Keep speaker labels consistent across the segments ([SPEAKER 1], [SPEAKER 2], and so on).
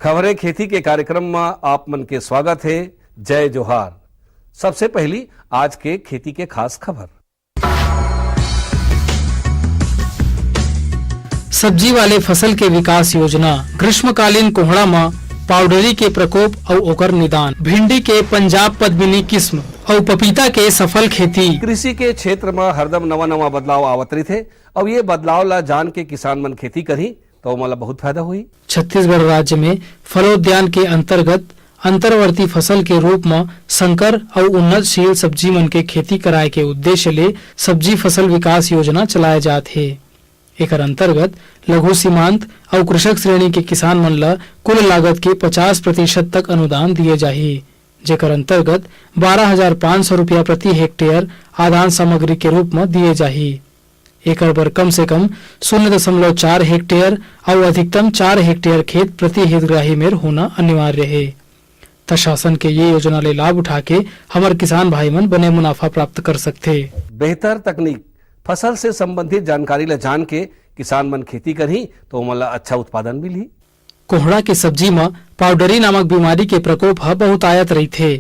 [SPEAKER 1] खबरें खेती के कार्यक्रम में आप मन के स्वागत है। जय जोहार। सबसे पहली आज के खेती के खास खबर।
[SPEAKER 2] सब्जी वाले फसल के विकास योजना, ग्रीष्मकालीन कोहड़ा में पाउडरी के प्रकोप और ओकर निदान, भिंडी के पंजाब पद्मिनी किस्म और पपीता के सफल खेती।
[SPEAKER 1] कृषि के क्षेत्र में हरदम नवा नवा बदलाव आवत रही थे और ये बदलाव ला जान के किसान मन खेती करी तो मला बहुत फायदा हुई।
[SPEAKER 2] छत्तीसगढ़ राज्य में फलोद्यान के अंतर्गत अंतर्वर्ती फसल के रूप में संकर और उन्नतशील सब्जी मन के खेती कराए के उद्देश्य ले सब्जी फसल विकास योजना चलाए जात है। एकर अंतर्गत लघु सीमांत और कृषक श्रेणी के किसान मन ला कुल लागत के 50% तक अनुदान दिए जाही, जेकर अंतर्गत 12,500 रुपया प्रति हेक्टेयर आदान सामग्री के रूप में दिए जाही। एकर बर कम से कम 0.4 हेक्टेयर और अधिकतम 4 हेक्टेयर खेत प्रति हितग्राही में होना अनिवार्य है। प्रशासन के ये योजना ले लाभ उठा के हमारे किसान भाई मन बने मुनाफा प्राप्त कर सकते।
[SPEAKER 1] बेहतर तकनीक, फसल से संबंधित जानकारी ला जान के किसान मन खेती करी तो मला अच्छा उत्पादन मिली।
[SPEAKER 2] कोहड़ा के सब्जी में पाउडरी नामक बीमारी के प्रकोप ह बहुत आयत रही थे।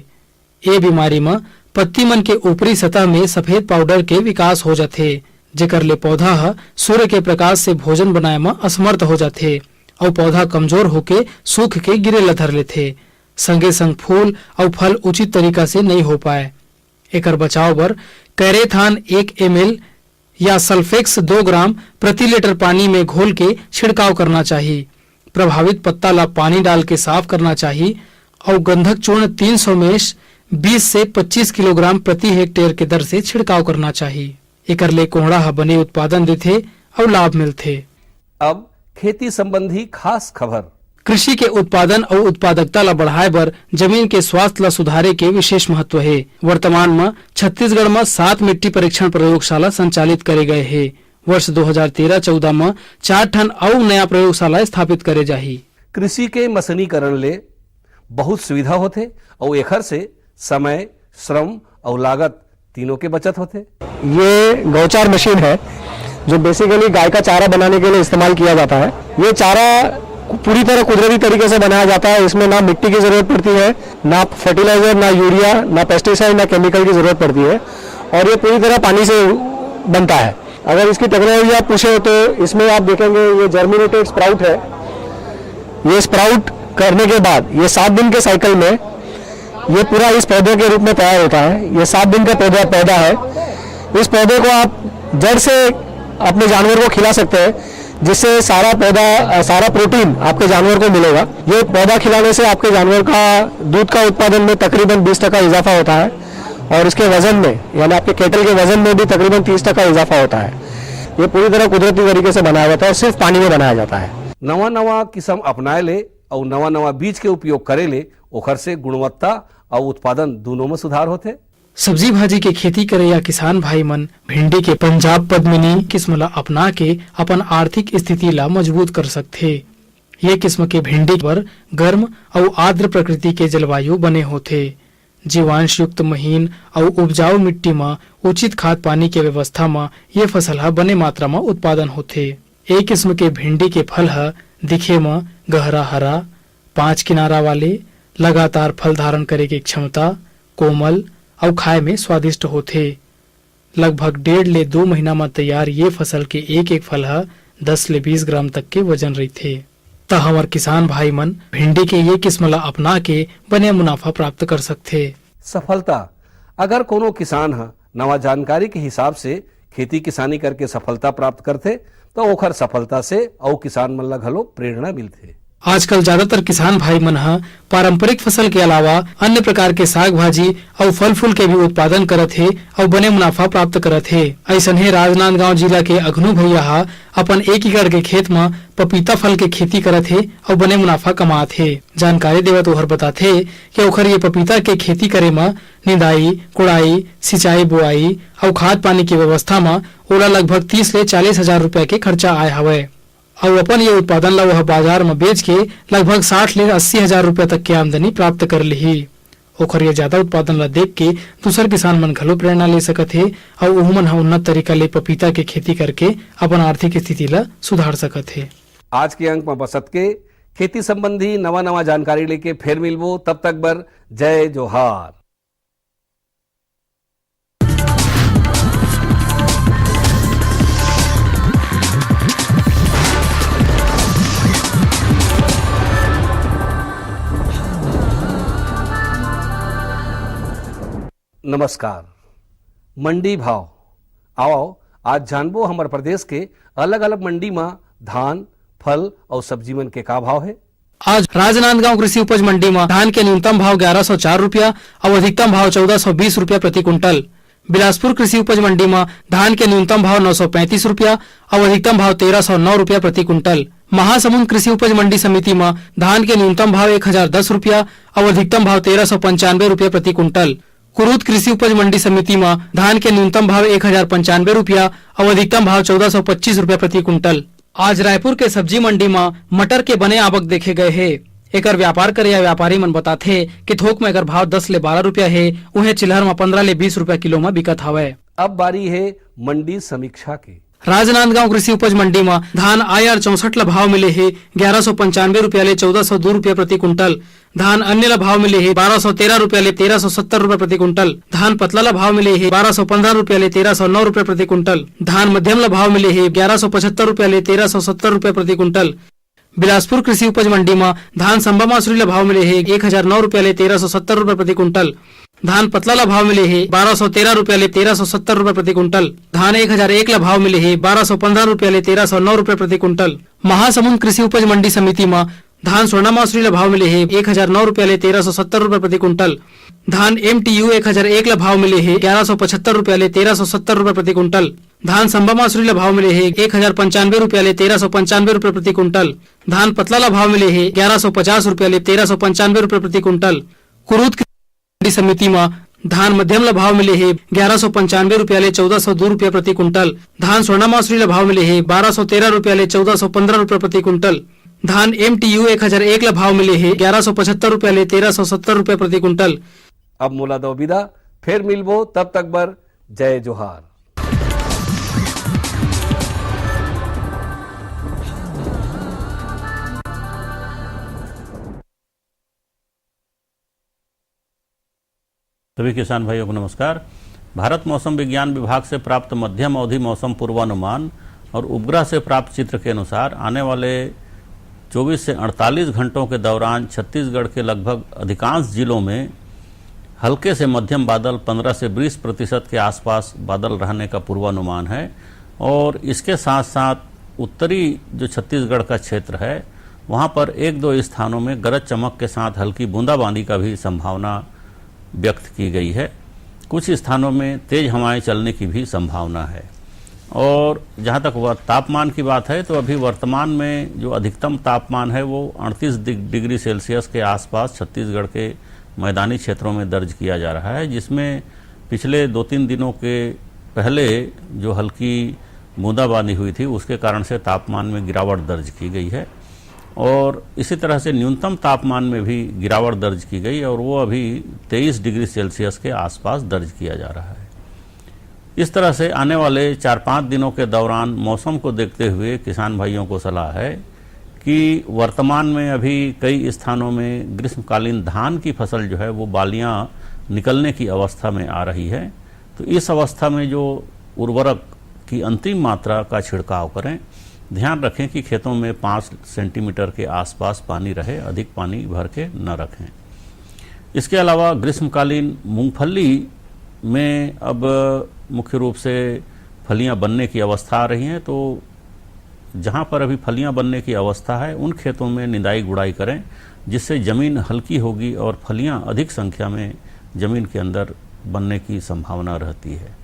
[SPEAKER 2] ये बीमारी में पत्ती मन के ऊपरी सतह में सफेद पाउडर के विकास हो जाते, जेकर ले पौधा ह सूर्य के प्रकाश से भोजन बनाए में असमर्थ हो जाते और पौधा कमजोर होके सूख के गिरे ला धर लेथे। संगे संग फूल और फल उचित तरीका से नहीं हो पाए। एकर बचाव बर कैरेथान 1 ml या सल्फेक्स 2 ग्राम प्रति लीटर पानी में घोल के छिड़काव करना चाहिए। प्रभावित पत्ता ला पानी डाल के साफ करना चाहिए और गंधक चूर्ण 300 में 20 से 25 किलोग्राम प्रति हेक्टेयर के दर से छिड़काव करना चाहिए। एकर ले कोहड़ा ह बने उत्पादन देथे और लाभ मिलथे।
[SPEAKER 1] अब खेती संबंधी खास खबर।
[SPEAKER 2] कृषि के उत्पादन और उत्पादकता ला बढ़ाए बर जमीन के स्वास्थ्य ला सुधारे के विशेष महत्व है। वर्तमान में छत्तीसगढ़ में 7 मिट्टी परीक्षण प्रयोगशाला संचालित करे गए है। वर्ष 2013-14 में 4 ठन और नया प्रयोगशाला स्थापित करे जाही।
[SPEAKER 1] कृषि के मशीनीकरण ले बहुत सुविधा होते और एखर से समय, श्रम और लागत तीनों के बचत होते।
[SPEAKER 3] ये गौचार मशीन है जो बेसिकली गाय का चारा बनाने के लिए इस्तेमाल किया जाता है। ये चारा पूरी तरह कुदरती तरीके से बनाया जाता है। इसमें ना मिट्टी की जरूरत पड़ती है, ना फर्टिलाइजर, ना यूरिया, ना पेस्टिसाइड, ना केमिकल की जरूरत पड़ती है और ये पूरी तरह पानी से बनता है। अगर इसकी टेक्नोलॉजी आप पूछे तो इसमें आप देखेंगे ये जर्मिनेटेड स्प्राउट है। ये स्प्राउट करने के बाद ये 7 दिन के साइकिल में ये पूरा इस पौधे के रूप में तैयार होता है। ये 7 दिन का पौधा है। इस पौधे को आप जड़ से अपने जानवर को खिला सकते हैं, जिससे सारा प्रोटीन आपके जानवर को मिलेगा। ये पौधा खिलाने से आपके जानवर का दूध का उत्पादन में तकरीबन 20% इजाफा होता है और इसके वजन में यानी आपके केटल के वजन में भी तकरीबन 30% इजाफा होता है। ये पूरी तरह कुदरती तरीके से बनाया जाता है, सिर्फ पानी में बनाया जाता है।
[SPEAKER 1] नवा नवा किस्म अपनाए ले और नवा नवा बीज के उपयोग करे ले ओखर से गुणवत्ता और उत्पादन दोनों में सुधार होते।
[SPEAKER 2] सब्जी भाजी के खेती करे या किसान भाई मन भिंडी के पंजाब पद्मिनी किस्म ला अपना के अपन आर्थिक स्थिति ला मजबूत कर सकथे। ये किस्म के भिंडी पर गर्म और आर्द्र प्रकृति के जलवायु बने होथे। जीवांश युक्त महीन और उपजाऊ मिट्टी में उचित खाद पानी के व्यवस्था में ये फसल हा बने मात्रा में उत्पादन होथे। एक किस्म के भिंडी के फल हा दिखे में गहरा हरा, 5 किनारा वाले, लगातार फल धारण करे की क्षमता, कोमल और खाए में स्वादिष्ट होथे। लगभग 1.5 ले 2 महीना में तैयार ये फसल के एक फल हा 10 ले 20 ग्राम तक के वजन रहथे। त हमार किसान भाई मन भिंडी के ये किस्म ला अपना के बने मुनाफा प्राप्त कर सकथे।
[SPEAKER 1] सफलता, अगर कोनो किसान है नवा जानकारी के हिसाब से खेती किसानी करके सफलता प्राप्त करते तो ओखर सफलता से और किसान मन ला घलो प्रेरणा मिलथे।
[SPEAKER 2] आजकल ज्यादातर किसान भाई मन हा पारंपरिक फसल के अलावा अन्य प्रकार के साग भाजी और फल फूल के भी उत्पादन करत हे और बने मुनाफा प्राप्त करत हे। ऐसन हे राजनांदगांव जिला के अघनू भैया हा अपन 1 एकड़ के खेत में पपीता फल के खेती करत हे और बने मुनाफा कमात हे। जानकारी देवत ओहर बताथे कि ओखर ये पपीता के खेती करे में निंदाई, कुड़ाई, सिंचाई, बुआई और खाद पानी की व्यवस्था में ओला लगभग 30 ले 40 हजार रुपया के खर्चा आए हवे और अपन ये उत्पादन ला वह बाजार में बेच के लगभग 60 ले 80 हजार रुपया तक की आमदनी प्राप्त कर ली। ओखर ये ज्यादा उत्पादन ला देख के दूसर किसान मन घलो प्रेरणा ले सकत हे और ओहू मन उन्नत तरीका ले पपीता के खेती करके अपन आर्थिक स्थिति ला सुधार सकत हे।
[SPEAKER 1] आज के अंक में बसत के खेती संबंधी नवा जानकारी लेके फिर मिलबो, तब तक बर जय जोहार। नमस्कार। मंडी भाव आओ आज जानबो हमार प्रदेश के अलग अलग मंडी में धान, फल और सब्जी मन के का भाव है।
[SPEAKER 2] आज राजनांदगांव कृषि उपज मंडी में धान के न्यूनतम भाव 1104 रुपया और अधिकतम भाव 1420 रुपया प्रति कुंटल। बिलासपुर कृषि उपज मंडी में धान के न्यूनतम भाव 935 रुपया और अधिकतम भाव 1309 रुपया प्रति कुंटल। महासमुंद कृषि उपज मंडी समिति में धान के न्यूनतम भाव 1010 रुपया और अधिकतम भाव 1395 रुपया प्रति कुंटल। कुरूद कृषि उपज मंडी समिति में धान के न्यूनतम भाव 1095 रुपया और अधिकतम भाव 1425 रुपया प्रति कुंटल। आज रायपुर के सब्जी मंडी में मटर के बने आवक देखे गए है। एकर व्यापार करे या व्यापारी मन बताथे कि थोक में अगर भाव 10 ले 12 रुपया है, उन्हें चिल्हर में 15 ले 20 रुपया किलो में बिकत हवे।
[SPEAKER 1] अब बारी है मंडी समीक्षा की।
[SPEAKER 2] राजनांदगांव कृषि उपज मंडी में धान IR 64 ला भाव मिले है 1195 रुपया ले 1402 रुपया प्रति कुंटल। धान अन्य ला भाव मिले है 1213 रुपया ले 1370 रुपया प्रति कुंटल। धान पतला ला भाव मिले है 1215 रुपया ले 1309 रुपया प्रति कुंटल। धान मध्यम ला भाव मिले है 1175 रुपया ले 1370 रुपया प्रति कुंटल। बिलासपुर कृषि उपज मंडी में धान संबा मासुरी ला भाव मिले है 1009 रुपया ले 1370 रुपया प्रति कुंटल। धान पतला ला भाव मिले है 1213 रुपया ले 1370 रुपया प्रति कुंटल। धान 1001 ला भाव मिले है 1215 रुपया ले 1309 रुपया प्रति कुंटल। महासमुंद कृषि उपज मंडी समिति में धान स्वर्णा मासुरी ला भाव मिले है 1009 रुपया ले 1370 रुपया प्रति कुंटल। धान MTU 1001 ला भाव मिले है 1175 रुपया ले 1370 रुपया प्रति कुंटल। धान संबा मासुरी ला भाव मिले है 1095 रुपया ले 1395 रुपया प्रति कुंटल। धान पतला ला भाव मिले है 1150 रुपया ले 1395 रुपया प्रति कुंटल। कुरूद मंडी समिति में धान मध्यम ला भाव मिले है 1195 रुपया ले 1402 रुपया प्रति कुंटल। धान स्वर्णा मासुरी ला भाव मिले है 1213 रुपया ले 1415 रुपया प्रति कुंटल। धान MTU 1001 ला भाव मिले है 1175 रुपया ले 1370 रुपया प्रति कुंटल।
[SPEAKER 1] अब मोला दो विदा, फिर मिलबो, तब तक बर जय जोहार।
[SPEAKER 4] सभी किसान भाइयों को नमस्कार। भारत मौसम विज्ञान विभाग से प्राप्त मध्यम अवधि मौसम पूर्वानुमान और उपग्रह से प्राप्त चित्र के अनुसार आने वाले 24 से 48 घंटों के दौरान छत्तीसगढ़ के लगभग अधिकांश जिलों में हल्के से मध्यम बादल 15 से 20% के आसपास बादल रहने का पूर्वानुमान है। और इसके साथ साथ उत्तरी जो छत्तीसगढ़ का क्षेत्र है वहाँ पर 1-2 स्थानों में गरज चमक के साथ हल्की बूंदाबांदी का भी संभावना व्यक्त की गई है। कुछ स्थानों में तेज हवाएं चलने की भी संभावना है। और जहाँ तक वह तापमान की बात है तो अभी वर्तमान में जो अधिकतम तापमान है वो 38 डिग्री सेल्सियस के आसपास छत्तीसगढ़ के मैदानी क्षेत्रों में दर्ज किया जा रहा है, जिसमें पिछले 2-3 दिनों के पहले जो हल्की बूंदाबांदी हुई थी उसके कारण से तापमान में गिरावट दर्ज की गई है। और इसी तरह से न्यूनतम तापमान में भी गिरावट दर्ज की गई और वो अभी 23 डिग्री सेल्सियस के आसपास दर्ज किया जा रहा है। इस तरह से आने वाले 4-5 दिनों के दौरान मौसम को देखते हुए किसान भाइयों को सलाह है कि वर्तमान में अभी कई स्थानों में ग्रीष्मकालीन धान की फसल जो है वो बालियां निकलने की अवस्था में आ रही है। तो इस अवस्था में जो उर्वरक की अंतिम मात्रा का छिड़काव करें। ध्यान रखें कि खेतों में 5 सेंटीमीटर के आसपास पानी रहे, अधिक पानी भर के न रखें। इसके अलावा ग्रीष्मकालीन मूंगफली में अब मुख्य रूप से फलियां बनने की अवस्था आ रही हैं, तो जहां पर अभी फलियां बनने की अवस्था है उन खेतों में निदाई गुड़ाई करें, जिससे ज़मीन हल्की होगी और फलियां अधिक संख्या में ज़मीन के अंदर बनने की संभावना रहती है।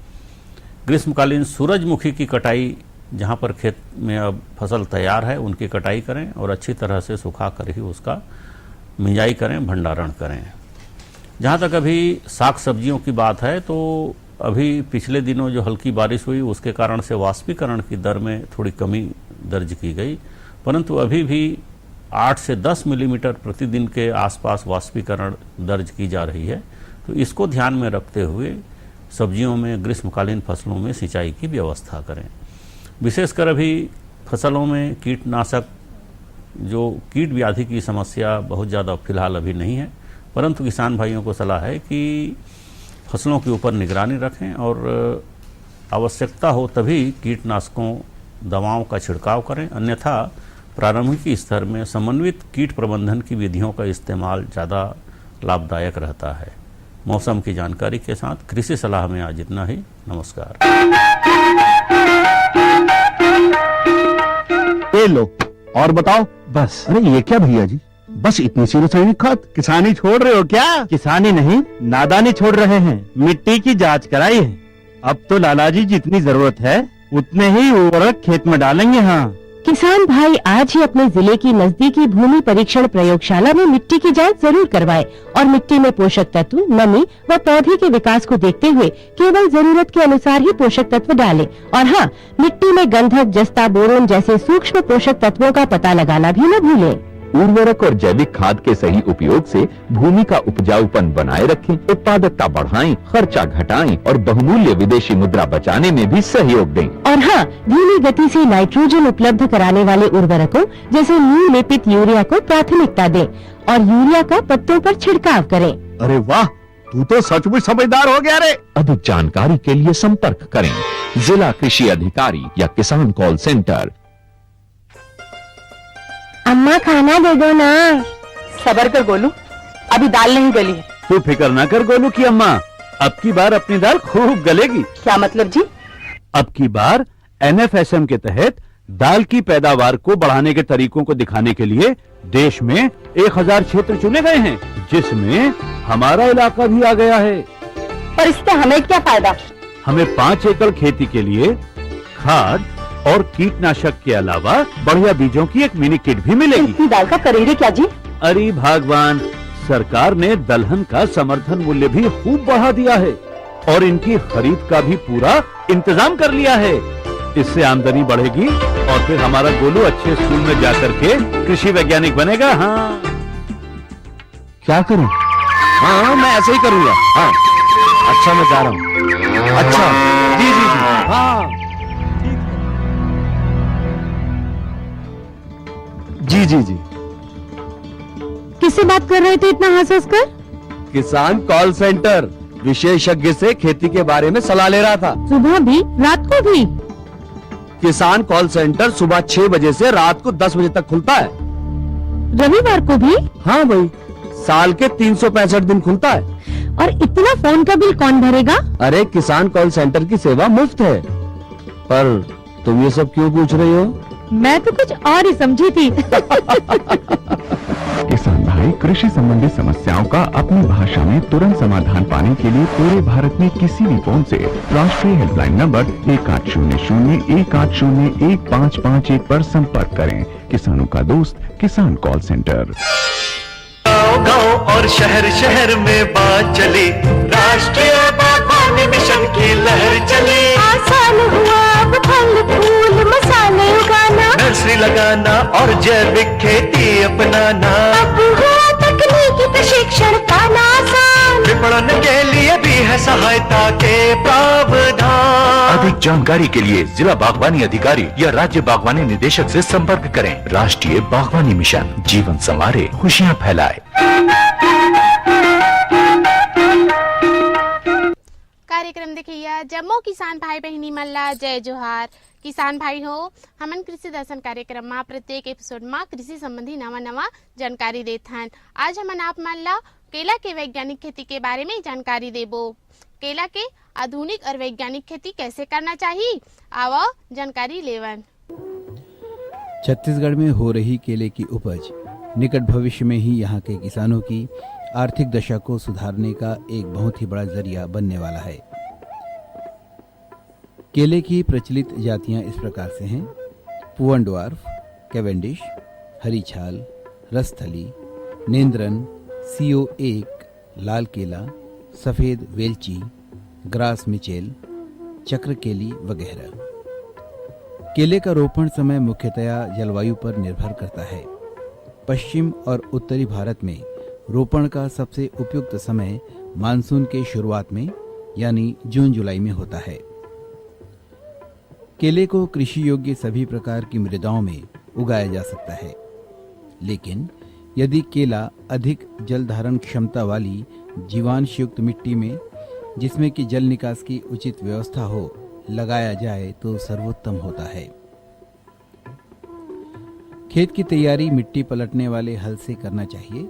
[SPEAKER 4] ग्रीष्मकालीन सूरजमुखी की कटाई, जहां पर खेत में अब फसल तैयार है उनकी कटाई करें और अच्छी तरह से सुखा कर ही उसका मिंजाई करें, भंडारण करें। जहाँ तक अभी साग सब्जियों की बात है तो अभी पिछले दिनों जो हल्की बारिश हुई उसके कारण से वाष्पीकरण की दर में थोड़ी कमी दर्ज की गई, परंतु अभी भी 8 से 10 मिलीमीटर प्रतिदिन के आसपास वाष्पीकरण दर्ज की जा रही है। तो इसको ध्यान में रखते हुए सब्जियों में, ग्रीष्मकालीन फसलों में सिंचाई की व्यवस्था करें। विशेषकर अभी फसलों में कीटनाशक जो कीट व्याधि की समस्या बहुत ज़्यादा फिलहाल अभी नहीं है, परंतु किसान भाइयों को सलाह है कि फसलों के ऊपर निगरानी रखें और आवश्यकता हो तभी कीटनाशकों दवाओं का छिड़काव करें, अन्यथा प्रारंभिक स्तर में समन्वित कीट प्रबंधन की विधियों का इस्तेमाल ज़्यादा लाभदायक रहता है। मौसम की जानकारी के साथ कृषि सलाह में आज इतना ही। नमस्कार।
[SPEAKER 5] ये लो और बताओ। बस। अरे ये क्या भैया जी, बस इतनी सी रासायनिक खाद? किसानी छोड़ रहे हो क्या? किसानी नहीं, नादानी छोड़ रहे हैं। मिट्टी की जांच कराई है। अब तो लाला जी जितनी जरूरत है उतने ही उर्वरक खेत में डालेंगे। हाँ,
[SPEAKER 6] किसान भाई आज ही अपने जिले की नजदीकी भूमि परीक्षण प्रयोगशाला में मिट्टी की जांच जरूर करवाएं और मिट्टी में पोषक तत्व, नमी व पौधे के विकास को देखते हुए केवल जरूरत के अनुसार ही पोषक तत्व डालें। और हाँ, मिट्टी में गंधक, जस्ता, बोरोन जैसे सूक्ष्म पोषक तत्वों का पता लगाना भी न भूलें।
[SPEAKER 7] उर्वरक और जैविक खाद के सही उपयोग से भूमि का उपजाऊपन बनाए रखें, उत्पादकता बढ़ाएं, खर्चा घटाएं और बहुमूल्य विदेशी मुद्रा बचाने में भी सहयोग दें।
[SPEAKER 6] और हाँ, धीमी गति से नाइट्रोजन उपलब्ध कराने वाले उर्वरकों जैसे नीम लेपित यूरिया को प्राथमिकता दें और यूरिया का पत्तों पर छिड़काव करें।
[SPEAKER 5] अरे वाह, तू तो सचमुच समझदार हो गया रे।
[SPEAKER 7] अधिक जानकारी के लिए संपर्क करें जिला कृषि अधिकारी या किसान कॉल सेंटर।
[SPEAKER 6] अम्मा खाना दे दो ना।
[SPEAKER 8] सबर कर गोलू, अभी दाल नहीं गली है।
[SPEAKER 5] तू फिक्र ना कर गोलू की अम्मा, अब की बार अपनी दाल खूब गलेगी।
[SPEAKER 8] क्या मतलब जी?
[SPEAKER 5] अब की बार NFSM के तहत दाल की पैदावार को बढ़ाने के तरीकों को दिखाने के लिए देश में 1000 क्षेत्र चुने गए हैं, जिसमें हमारा इलाका भी आ गया है।
[SPEAKER 8] पर इससे हमें क्या फायदा?
[SPEAKER 5] हमें 5 एकड़ खेती के लिए खाद और कीटनाशक के अलावा बढ़िया बीजों की एक मिनी किट भी मिलेगी।
[SPEAKER 8] इतनी दाल का करेंगे क्या जी?
[SPEAKER 5] अरे भगवान, सरकार ने दलहन का समर्थन मूल्य भी खूब बढ़ा दिया है और इनकी खरीद का भी पूरा इंतजाम कर लिया है। इससे आमदनी बढ़ेगी और फिर हमारा गोलू अच्छे स्कूल में जाकर के कृषि वैज्ञानिक बनेगा। हाँ, क्या करूं? हाँ, मैं ऐसे ही करूंगा। हाँ, अच्छा, मैं जा रहा हूँ। अच्छा, जी जी जी, हाँ, जी जी जी।
[SPEAKER 6] किससे बात कर रहे थे इतना हंस कर?
[SPEAKER 5] किसान कॉल सेंटर, विशेषज्ञ से खेती के बारे में सलाह ले रहा था।
[SPEAKER 6] सुबह भी, रात को भी?
[SPEAKER 5] किसान कॉल सेंटर सुबह 6 बजे से रात को 10 बजे तक खुलता है।
[SPEAKER 6] रविवार को भी?
[SPEAKER 5] हाँ भाई, साल के 365 दिन खुलता है।
[SPEAKER 6] और इतना फोन का बिल कौन भरेगा?
[SPEAKER 5] अरे, किसान कॉल सेंटर की सेवा मुफ्त है। पर तुम ये सब क्यों पूछ रही हो?
[SPEAKER 6] मैं तो कुछ और ही समझी थी।
[SPEAKER 9] किसान भाई कृषि संबंधी समस्याओं का अपनी भाषा में तुरंत समाधान पाने के लिए पूरे भारत में किसी भी फोन से राष्ट्रीय हेल्पलाइन नंबर 1800-180-1551 पर संपर्क करें। किसानों का दोस्त किसान कॉल सेंटर।
[SPEAKER 10] गांव और शहर शहर में बात चली, राष्ट्रीय बागवानी मिशन की लहर चली।
[SPEAKER 6] आसान हुआ अब फल फूल मसाले उगाना,
[SPEAKER 10] नर्सरी लगाना और जैविक खेती अपनाना।
[SPEAKER 6] अब हुआ तकनीकी प्रशिक्षण पाना आसान,
[SPEAKER 10] विपणन के लिए भी है सहायता के प्रावधान।
[SPEAKER 7] अधिक जानकारी के लिए जिला बागवानी अधिकारी या राज्य बागवानी निदेशक से संपर्क करें। राष्ट्रीय बागवानी मिशन, जीवन संवारे, खुशियाँ फैलाए।
[SPEAKER 11] कार्यक्रम देखिए जम्मू किसान भाई बहनी मल्ला जय जोहार। किसान भाई हो, हमन कृषि दर्शन कार्यक्रम में प्रत्येक एपिसोड में कृषि संबंधी नवा नवा जानकारी देते हैं। आज हमन आप मल्ला केला के वैज्ञानिक खेती के बारे में जानकारी देबो। केला के आधुनिक और वैज्ञानिक खेती कैसे करना चाहिए, आओ जानकारी लेवन।
[SPEAKER 12] छत्तीसगढ़ में हो रही केले की उपज निकट भविष्य में ही यहाँ के किसानों की आर्थिक दशा को सुधारने का एक बहुत ही बड़ा जरिया बनने वाला है। केले की प्रचलित जातियाँ इस प्रकार से हैं: पुअन ड्वार्फ, कैवेंडिश, हरी छाल, रसथली, नेंद्रन, CO1, लाल केला, सफ़ेद वेलची, ग्रास मिचेल, चक्र केली वगैरह। केले का रोपण समय मुख्यतया जलवायु पर निर्भर करता है। पश्चिम और उत्तरी भारत में रोपण का सबसे उपयुक्त समय मानसून के शुरुआत में यानी जून जुलाई में होता है। केले को कृषि योग्य सभी प्रकार की मृदाओं में उगाया जा सकता है। लेकिन यदि केला अधिक जल धारण क्षमता वाली जीवांश युक्त मिट्टी में, जिसमें कि जल निकास की उचित व्यवस्था हो, लगाया जाए तो सर्वोत्तम होता है। खेत की तैयारी मिट्टी पलटने वाले हल से करना चाहिए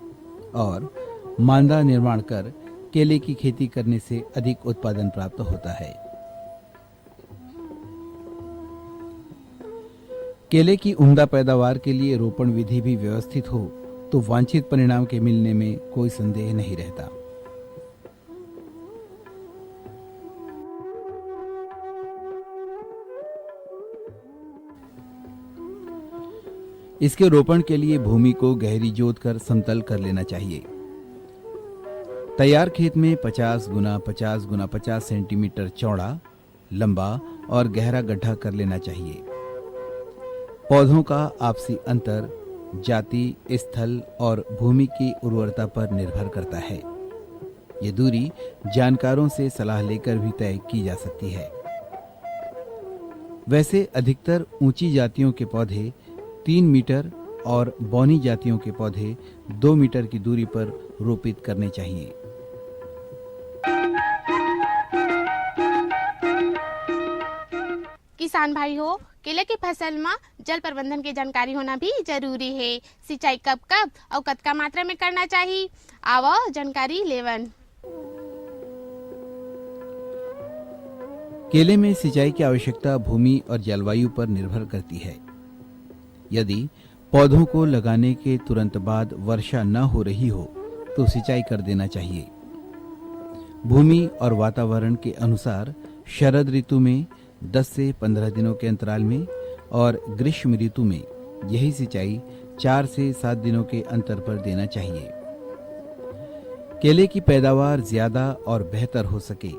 [SPEAKER 12] और मांदा निर्माण कर केले की खेती करने से अधिक उत्पादन प्राप्त होता है। केले की उम्दा पैदावार के लिए रोपण विधि भी व्यवस्थित हो तो वांछित परिणाम के मिलने में कोई संदेह नहीं रहता। इसके रोपण के लिए भूमि को गहरी जोत कर समतल कर लेना चाहिए। तैयार खेत में 50 गुना 50 गुना 50 सेंटीमीटर चौड़ा, लंबा और गहरा गड्ढा कर लेना चाहिए। पौधों का आपसी अंतर जाति, स्थल और भूमि की उर्वरता पर निर्भर करता है। ये दूरी जानकारों से सलाह लेकर भी तय की जा सकती है। वैसे अधिकतर ऊंची जातियों के पौधे 3 मीटर और बौनी जातियों के पौधे 2 मीटर की दूरी पर रोपित करने चाहिए।
[SPEAKER 11] किसान भाई हो, केले की फसल में जल प्रबंधन की जानकारी होना भी जरूरी है। सिंचाई कब कब और कतका मात्रा में करना चाहिए, आवो जानकारी लेवन।
[SPEAKER 12] केले में सिंचाई की आवश्यकता भूमि और जलवायु पर निर्भर करती है। यदि पौधों को लगाने के तुरंत बाद वर्षा न हो रही हो तो सिंचाई कर देना चाहिए। भूमि और वातावरण के अनुसार शरद ऋतु में 10 से 15 दिनों के अंतराल में और ग्रीष्म ऋतु में यही सिंचाई 4 से 7 दिनों के अंतर पर देना चाहिए। केले की पैदावार ज्यादा और बेहतर हो सके,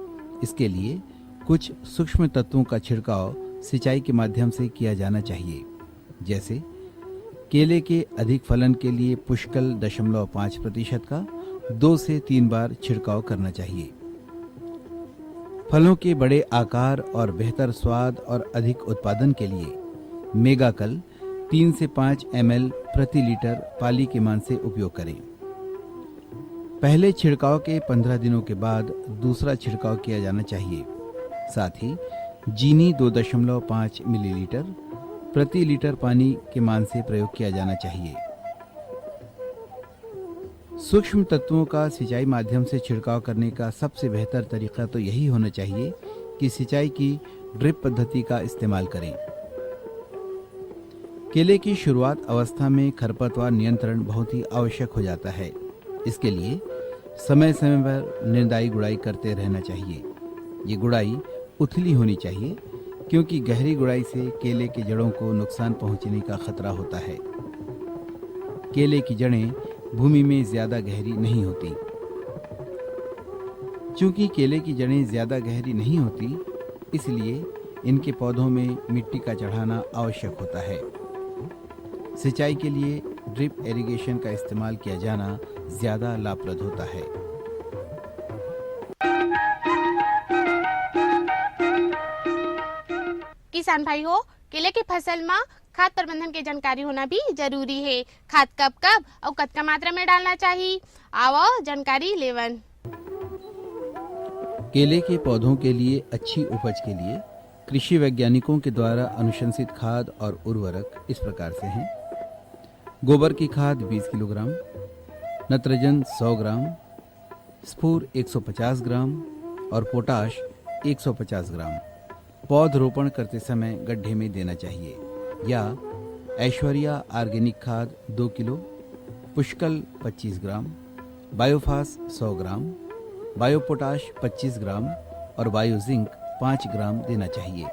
[SPEAKER 12] इसके लिए कुछ सूक्ष्म तत्वों का छिड़काव सिंचाई के माध्यम से किया जाना चाहिए। जैसे केले के अधिक फलन के लिए पुष्कल 0.5% का 2 से 3 बार छिड़काव करना चाहिए। फलों के बड़े आकार और बेहतर स्वाद और अधिक उत्पादन के लिए मेगाकल 3 से 5 ml प्रति लीटर पाली के मान से उपयोग करें। पहले छिड़काव के 15 दिनों के बाद दूसरा छिड़काव किया जाना चाहिए। साथ ही जीनी 2.5 मिलीलीटर प्रति लीटर पानी के मान से प्रयोग किया जाना चाहिए। सूक्ष्म तत्वों का सिंचाई माध्यम से छिड़काव करने का सबसे बेहतर तरीका तो यही होना चाहिए कि सिंचाई की ड्रिप पद्धति का इस्तेमाल करें। केले की शुरुआत अवस्था में खरपतवार नियंत्रण बहुत ही आवश्यक हो जाता है। इसके लिए समय समय पर निंदाई गुड़ाई करते रहना चाहिए। ये गुड़ाई उथली होनी चाहिए क्योंकि गहरी गुड़ाई से केले की जड़ों को नुकसान पहुंचने का खतरा होता है। केले की जड़ें भूमि में ज्यादा गहरी नहीं होती। चूंकि केले की जड़ें ज्यादा गहरी नहीं होती, इसलिए इनके पौधों में मिट्टी का चढ़ाना आवश्यक होता है। सिंचाई के लिए ड्रिप इरिगेशन का इस्तेमाल किया जाना ज्यादा लाभप्रद होता है।
[SPEAKER 11] किसान भाई हो, केले की फसल में खाद प्रबंधन की जानकारी होना भी जरूरी है। खाद कब कब और कतका मात्रा में डालना चाहिए, आवो जानकारी लेवन।
[SPEAKER 12] केले के पौधों के लिए अच्छी उपज के लिए कृषि वैज्ञानिकों के द्वारा अनुशंसित खाद और उर्वरक इस प्रकार से हैं। गोबर की खाद 20 किलोग्राम, नत्रजन 100 ग्राम, स्फूर 150 ग्राम और पोटाश 150 ग्राम पौध रोपण करते समय गड्ढे में देना चाहिए। या ऐश्वर्या ऑर्गेनिक खाद 2 किलो, पुष्कल 25 ग्राम, बायोफास 100 ग्राम, बायोपोटाश 25 ग्राम और बायोजिंक 5 ग्राम देना चाहिए।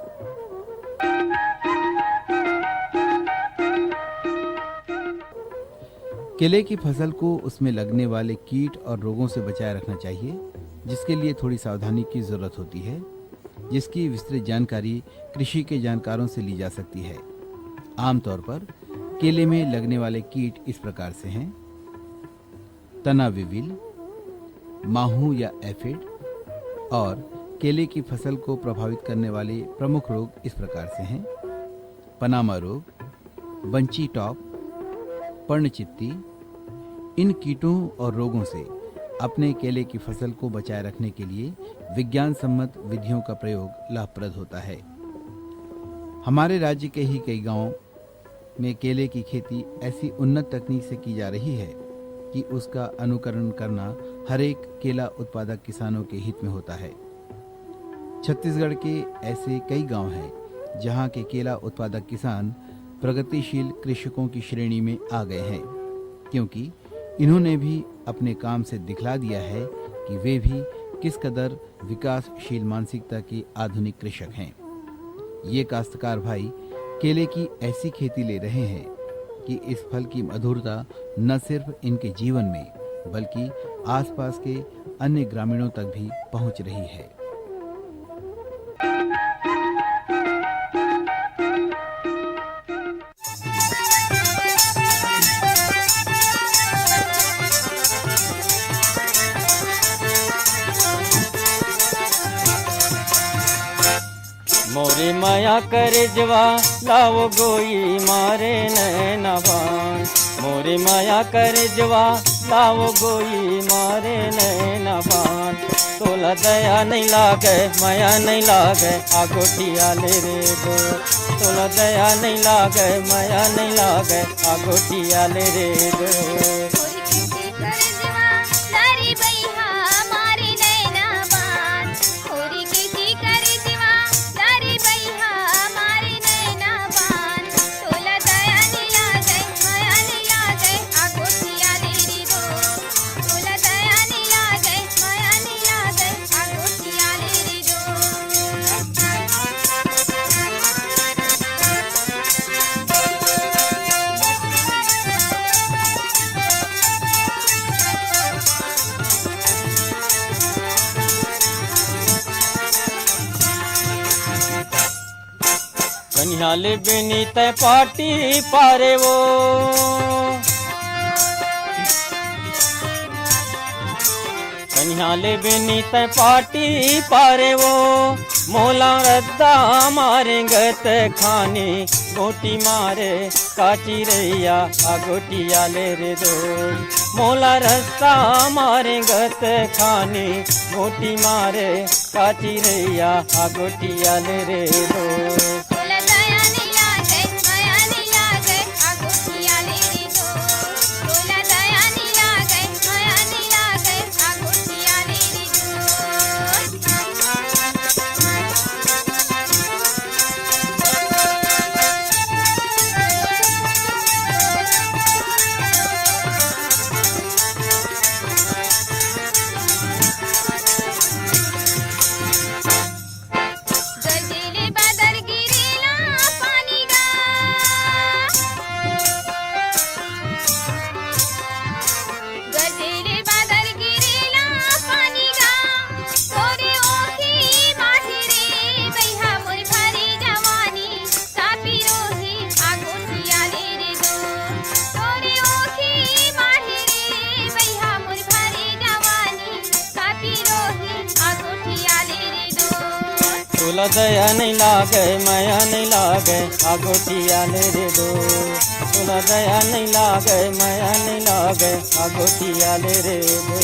[SPEAKER 12] केले की फसल को उसमें लगने वाले कीट और रोगों से बचाए रखना चाहिए, जिसके लिए थोड़ी सावधानी की जरूरत होती है, जिसकी विस्तृत जानकारी कृषि के जानकारों से ली जा सकती है। आमतौर पर केले में लगने वाले कीट इस प्रकार से हैं: तना विविल, माहू या एफिड। और केले की फसल को प्रभावित करने वाले प्रमुख रोग इस प्रकार से हैं: पनामा रोग, बंची टॉप, पर्णचित्ती। इन कीटों और रोगों से अपने केले की फसल को बचाए रखने के लिए विज्ञान सम्मत विधियों का प्रयोग लाभप्रद होता है। हमारे राज्य के ही कई गांवों में केले की खेती ऐसी उन्नत तकनीक से की जा रही है कि उसका अनुकरण करना हर एक केला उत्पादक किसानों के हित में होता है। छत्तीसगढ़ के ऐसे कई गांव हैं जहां के केला उत्पादक किसान प्रगतिशील कृषकों की श्रेणी में आ गए हैं, क्योंकि इन्होंने भी अपने काम से दिखला दिया है कि वे भी किस कदर विकासशील मानसिकता के आधुनिक कृषक हैं। ये काश्तकार भाई केले की ऐसी खेती ले रहे हैं कि इस फल की मधुरता न सिर्फ इनके जीवन में बल्कि आसपास के अन्य ग्रामीणों तक भी पहुंच रही है।
[SPEAKER 13] मोरे माया करे जवा लाओ गोई मारे नैना बान। मोरे माया करे जवा लाओ गोई मारे नैना बान। तोला दया नहीं लागे माया नहीं लागे आगोटिया ले रे दो। तोला दया नहीं लागे माया नहीं लागे आगोटिया ले रे दो। कन्याले बिनी तय पाटी पारे वो। कन्याले बिनी तय पाटी पारे वो। मोला रद्दा मारे गत खानी गोटी मारे काची रैया आ गोटिया ले रे दो। मोला रस्ता मारे गत खानी गोटी मारे काची रैया आ गोटिया ले रे दो। तोला दया नहीं लागे माया नहीं लागे आगोटिया ले रे दो। तोला दया नहीं लागे माया नहीं लागे आगोटिया ले रे दो।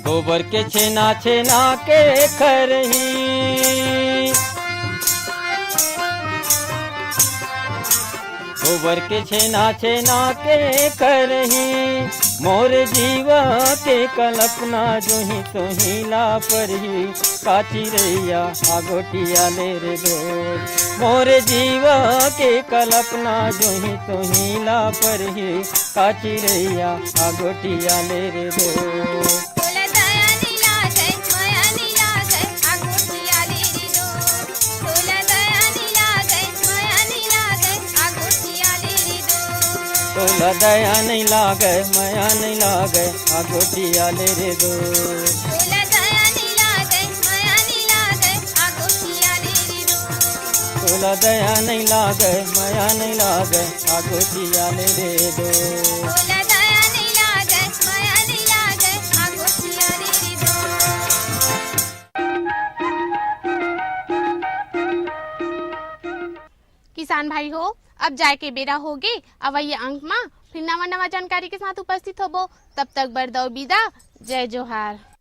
[SPEAKER 13] गोबर के छेना छेना के खरही। गोबर के छेना छेना के खरही। मोर जीवा के कल्पना जो ही तो ही ला पर ही काची रैया आगोटिया ले रे दो। मोर जीवा के कल्पना जो ही तो ही ला पर ही काची रैया आगोटिया ले रे दो। तोला दया नहीं लागे माया नहीं लागे आगोटिया ले रे दो। तोला दया नहीं लागे माया नहीं लागे आगोटिया ले रे दो। तोला दया नहीं लागे माया नहीं लागे आगो जिया ले दे दो
[SPEAKER 14] तोला दया नहीं लागे माया नहीं लागे आगो जिया ले दे दो।
[SPEAKER 11] किसान भाई हो, अब जाए के बेरा होगे। अब ये अंक माँ फिर नवा नवा जानकारी के साथ उपस्थित होबो। तब तक बर दो विदा। जय जोहार।